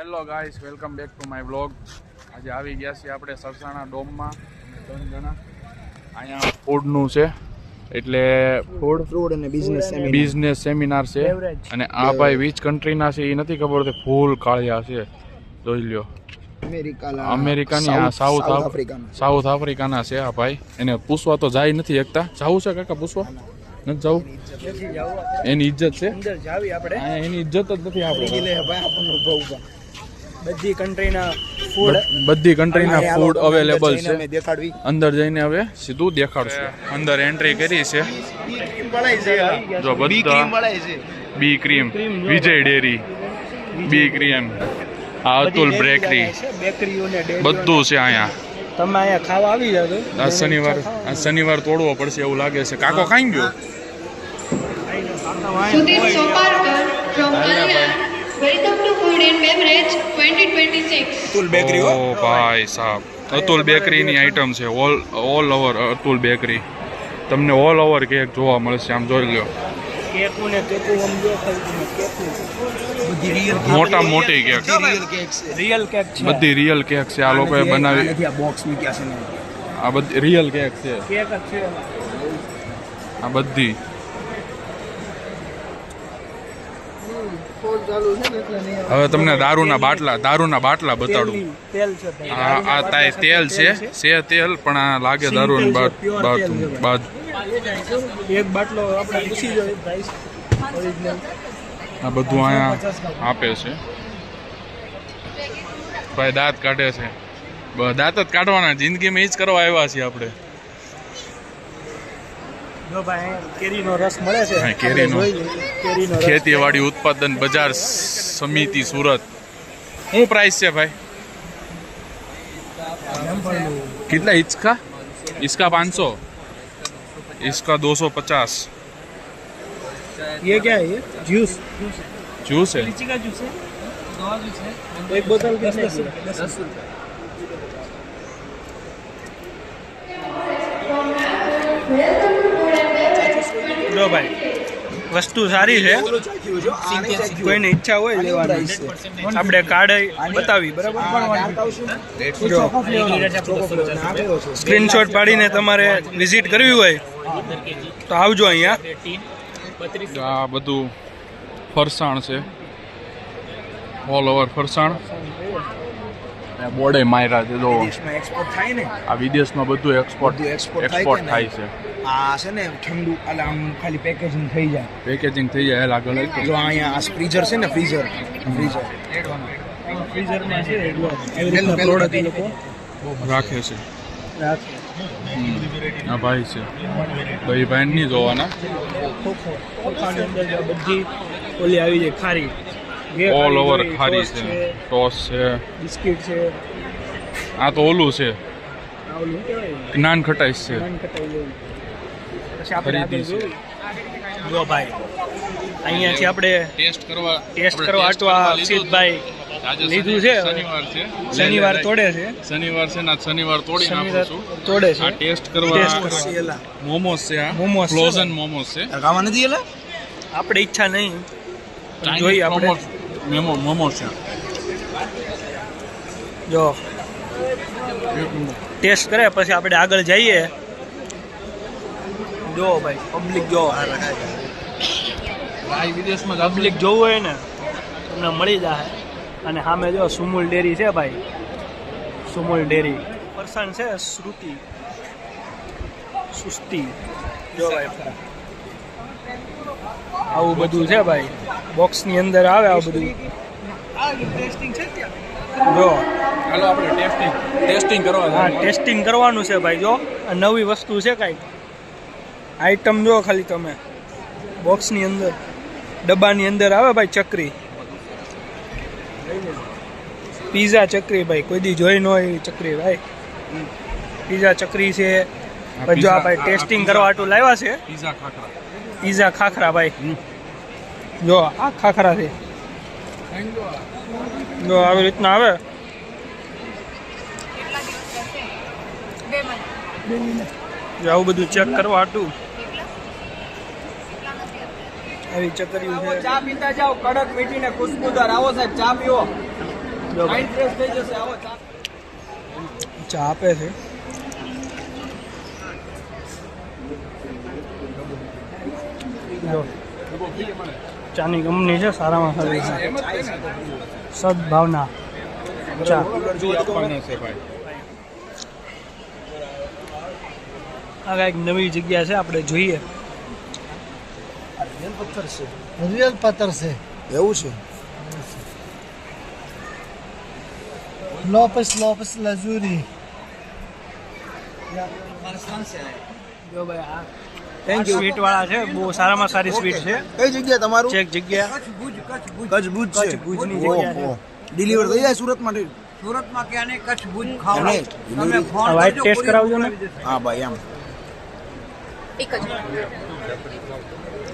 Hello guys, welcome back to my blog. આજે આવી ગયા છીએ આપણે સરસાણા ડોમમાં 3 જણા. અહીંયા ફૂડનું છે, એટલે ફૂડ અને બિઝનેસ સેમિનાર છે. અને આ ભાઈ વિચ કન્ટ્રીના છે એ નથી ખબર, તે ફૂલ કાળિયા છે. જોઈ લ્યો, અમેરિકાની, આ સાઉથ આફ્રિકાના છે આ ભાઈ. એને પૂછવા તો જાય નથી એકતા. જાવું છે કાકા પૂછવા? નથી જવું? એની ઇજ્જત છે, એની ઇજ્જત જ નથી આપણે. બધી કન્ટ્રીના ફૂડ અવેલેબલ છે. અંદર જઈને હવે સીધું દેખાડશું. અંદર એન્ટ્રી કરી છે. જો બધા બી ક્રીમ, વિજય ડેરી, બી ક્રીમ, આ અતુલ બેકરી, બધું છે અહીંયા. તમે અહીંયા ખાવા આવી જાવ. આ શનિવાર તોડવો પડશે એવું લાગે છે. કાકો ખાઈ ગયો. Sudhir Soparkar from Kalyan. Welcome to Food and Beverage 2026. Atul bakery. ઓ ભાઈ સાહેબ, અતુલ બેકરીની આઈટમ છે. All over Atul bakery. તમને ઓલ ઓવર કેક જોવા મળશે. આમ જોઈ લો, મોટા મોટી કેક, રિયલ કેક છે. બધી રિયલ કેક છે. આ લોકોએ બનાવી, આ બધી રિયલ કેક છે. આ બધી હવે તમને દારૂના બાટલા બતાડું. આ તેલ છે તેલ, પણ આ લાગે દારૂ. એક બાટલો આપણે પૂછી જોઈએ પ્રાઇસ ઓરિજિનલ. આ બધું અહીંયા આપે છે. ભાઈ દાંત કાઢે છે. દાંત જ કાઢવાના, જિંદગીમાં એ જ કરવા આવ્યા છીએ આપણે. જો ભાઈ કેરીનો રસ મળે છે. કેરીનો ખેતીવાડી ઉત્પાદન બજાર સમિતિ સુરત. શું પ્રાઇસ છે ભાઈ? कितना इसका 500, इसका 250. ये क्या है? ये जूस है. लीची का जूस है. एक बोतल कितने की? 10 रुपये. लो भाई, વસ્તુ સારી છે. કોઈને ઈચ્છા હોય લેવાની, આપણે કાર્ડ બતાવી બરાબર. સ્ક્રીનશોટ પાડીને તમારે વિઝિટ કરવી હોય તો આવજો અહીંયા. આ બધું ફરસાણ છે, ઓલ ઓવર ફરસાણ. બોર્ડે માયરા છે. જો એક્સપોર્ટ થાય ને, આ વિદેશમાં બધું એક્સપોર્ટ થાય છે. આ છે ને ઠંડુ, એટલે આમ ખાલી પેકેજિંગ થઈ જાય. એટલે આગળ જો અહીંયા આ ફ્રીઝર છે ને, ફ્રીઝરમાં છે પ્રોડક્ટ એ લોકો રાખે છે. આ ભાઈ છે, ભાઈ ભાઈ નહીં જોવાના. ખોખાની અંદર બધી ઓલી આવી જાય ખારી, ઓલ ઓવર ખારી છે, ટોસ છે, બિસ્કિટ છે. આ તો ઓલું છે, જ્ઞાન ખટાઈશ છે. પછી આપણે આગળ જોયું. જો ભાઈ અહીંયાથી આપણે ટેસ્ટ કરવા આટવા અક્ષિતભાઈ લીધું છે. શનિવાર તોડે છે. શનિવાર તોડી નાખું છું. તોડે છે. આ ટેસ્ટ કરવા મોમોસ છે. આ ફ્રોઝન મોમોસ છે. ખાવા નથી એલા, આપણે ઈચ્છા નહીં, જોઈએ આપણે. મોમોસ છે. જો ટેસ્ટ કરે પછી આપણે આગળ જઈએ. જો ભાઈ પબ્લિક, જો વિદેશમાં પબ્લિક જોવું હોય ને તમને મળી જાય. અને સામે જો સુમુલ ડેરી છે ભાઈ, સુમુલ ડેરી. ફરસાણ છે સુસ્તી. જો ભાઈ આવું બધું છે ભાઈ, બોક્સની અંદર આવે આવું બધું. જો ચાલો આપણે ટેસ્ટિંગ કરવા. હા, ટેસ્ટિંગ કરવાનું છે ભાઈ. જો આ નવી વસ્તુ છે કાંઈક આઈટમ. જો ખાલી તમે બોક્સની અંદર, ડબ્બાની અંદર આવે ભાઈ ચકરી, પીઝા ચકરી ભાઈ. કોઈ દી જોઈ ન હોય એવી ચકરી ભાઈ. પીઝા ચકરી છે. જો આ ભાઈ ટેસ્ટિંગ કરવા આટલું લાવ્યા છે. પીઝા ખાખરા ભાઈ. જો આ ખાખરા છે. જો આવી રીતના આવે. જો આવું બધું ચેક કરવા હતું. આવી ચકરીઓ છે. ચા પીતા જાઓ, કડક મીઠી ને ખુશબુદાર. આવો સાહેબ, ચા પીવો. જો ભાઈ ચા આપે છે. જો ચાની કંપની છે, સારામાં સારી છે. સદભાવના ચા. આ કાંઈક નવી જગ્યા છે, આપણે જોઈએ. રિયલ પથ્થર છે એવું છે. લોપસ લઝુરી. જો ભાઈ આ સ્વીટ વાળા છે, બહુ સારામાં સારી સ્વીટ છે. કઈ જગ્યા તમારું? ચેક જગ્યા કચ્છ ભુજ છે. ભુજની જગ્યા છે. ડિલિવર થઈ જાય સુરત માટે? સુરતમાં કે આને કચ્છ ભુજ ખાવ તમે આ ફોન વ્હાઈટ ટેસ્ટ કરાવજો ને. હા ભાઈ એમ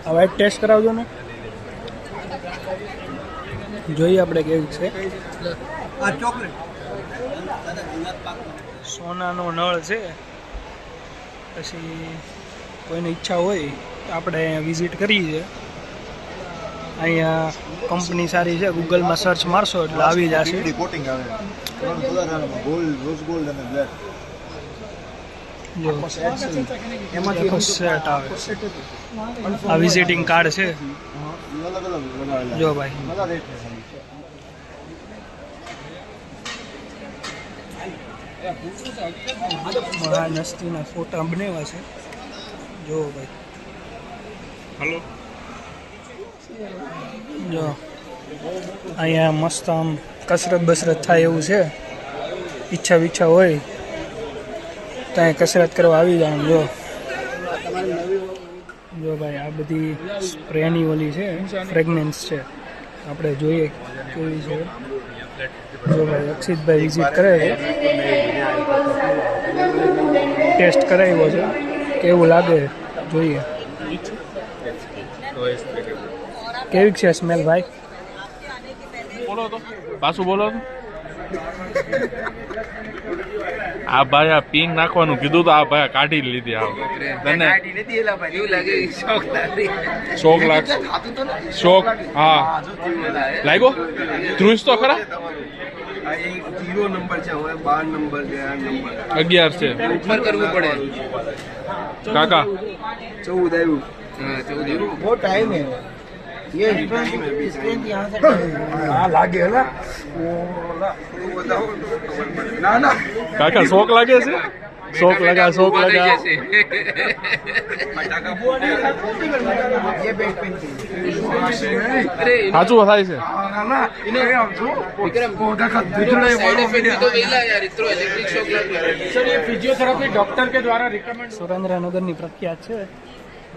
આ વ્હાઈટ ટેસ્ટ કરાવજો ને. જોઈએ આપણે કેવું છે. આ ચોકલેટ સોનાનો નળ છે. પછી કોઈની ઈચ્છા હોય તો આપણે અહીંયા વિઝિટ કરીએ છીએ. અહીંયા કંપની સારી છે, ગૂગલમાં સર્ચ મારશો એટલે આવી જશે. કોટિંગ આવે ગોલ્ડ, રોઝ ગોલ્ડ અને બ્લેક. જો આખો સેટ આવે. આ વિઝિટિંગ કાર્ડ છે. અલગ અલગ લગાવેલા. જો ભાઈ બધા રેટ છે. મહાનસ્તીના ફોટા બનાવ્યા છે. જો ભાઈ હલો. જો અહીંયા મસ્ત આમ કસરત બસરત થાય એવું છે. ઈચ્છા વિચ્છા હોય તો અહીં કસરત કરવા આવી જાય. જો ભાઈ આ બધી સ્પ્રેની ઓલી છે, ફ્રેગ્રન્સ છે. આપણે જોઈએ કેવી છે. જો ભાઈ અક્ષિતભાઈ વિઝિટ કરે છે, ટેસ્ટ કરાવ્યો છે, કેવું લાગે જોઈએ. કેવી છે સ્મેલ ભાઈ? બોલો તો પાછું બોલો તો. આ ભાઈ આ પિન નાખવાનું કીધું તો આ ભાઈ કાઢી લીધી. આ તને શોખ લાગશે. શોખ હા લાગ્યો. ધ્રુજ તો ખરા. 0 નંબર છે, હવે 12 નંબર છે, 8 નંબર 11 છે ઉપર કરવું પડે. કાકા. 14 આવ્યું. હા 14 वो टाइम है ये स्ट्रेंथ यहाँ से हाँ लागे है ना ना ना કાકા શોખ લાગે છે. શોખ લગા શોખ લગા. ये बैक पेन સાચું થાય છે. ना ना इन्हें हम जो पौधा का दूसरा सर ये फिजियोथेरेपी डॉक्टर के द्वारा रिकमेंड. સુરેન્દ્રનગરની પ્રખ્યાત છે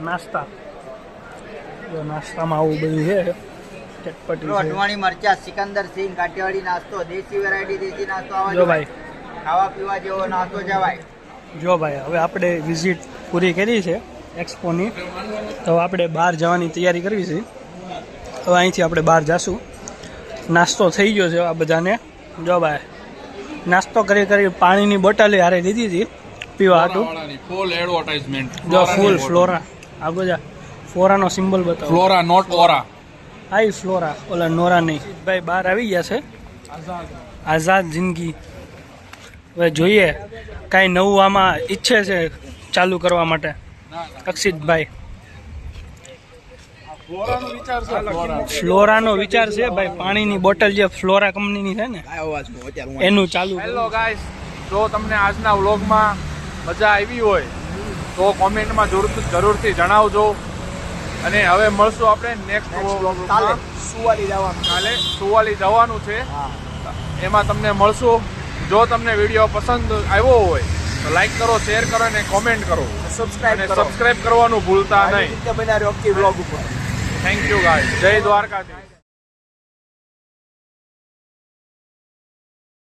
નાસ્તા. જો નાસ્તામાં આવું બધું છે, ચટપટી છે. અઠવાણી મરચા, સિકંદર સિંહ, કાઠિયાવાડી નાસ્તો, દેશી વેરાયટી, દેશી નાસ્તો જો આવા ભાઈ ખાવા પીવા જેવો નાસ્તો જવાય. જો ભાઈ હવે આપણે વિઝિટ પૂરી કરી છે એક્સપોની. તો આપણે બહાર જવાની તૈયારી કરવી છે. હવે અહીંથી આપણે બહાર જાશું. નાસ્તો થઈ ગયો છે આ બધાને. જો ભાઈ નાસ્તો કરી પાણીની બોટલ હારે લીધી હતી પીવા હાટું. ફૂલ એડવર્ટાઇઝમેન્ટ. જો ફૂલ ફ્લોરા. આ બધા ફ્લોરાનો સિમ્બોલ બતાવો. ફ્લોરા નોટ ઓરા. આઈ ફ્લોરા, ઓલા નોરા નહીં. ભાઈ બહાર આવી ગયા છે. આઝાદ જિંદગી. હવે જોઈએ કાંઈ નવું આમાં ઈચ્છે છે ચાલુ કરવા માટે અક્ષિતભાઈ. ફ્લોરાનો વિચાર છે ભાઈ. પાણીની બોટલ જે ફ્લોરા કંપનીની છે ને એનું ચાલુ. હેલો ગાઈસ, જો તમને આજના વ્લોગમાં મજા આવી હોય તો કોમેન્ટમાં જરૂરથી જણાવજો. અને હવે મળશું આપણે નેક્સ્ટ વ્લોગમાં. કાલે સુવાલી જવાનું છે, એમાં તમને મળશું. જો તમને વિડીયો પસંદ આવ્યો હોય તો લાઈક કરો, શેર કરો અને કોમેન્ટ કરો. સબસ્ક્રાઇબ કરવાનું ભૂલતા નહીં. Thank you guys. જય દ્વારકાધીશ.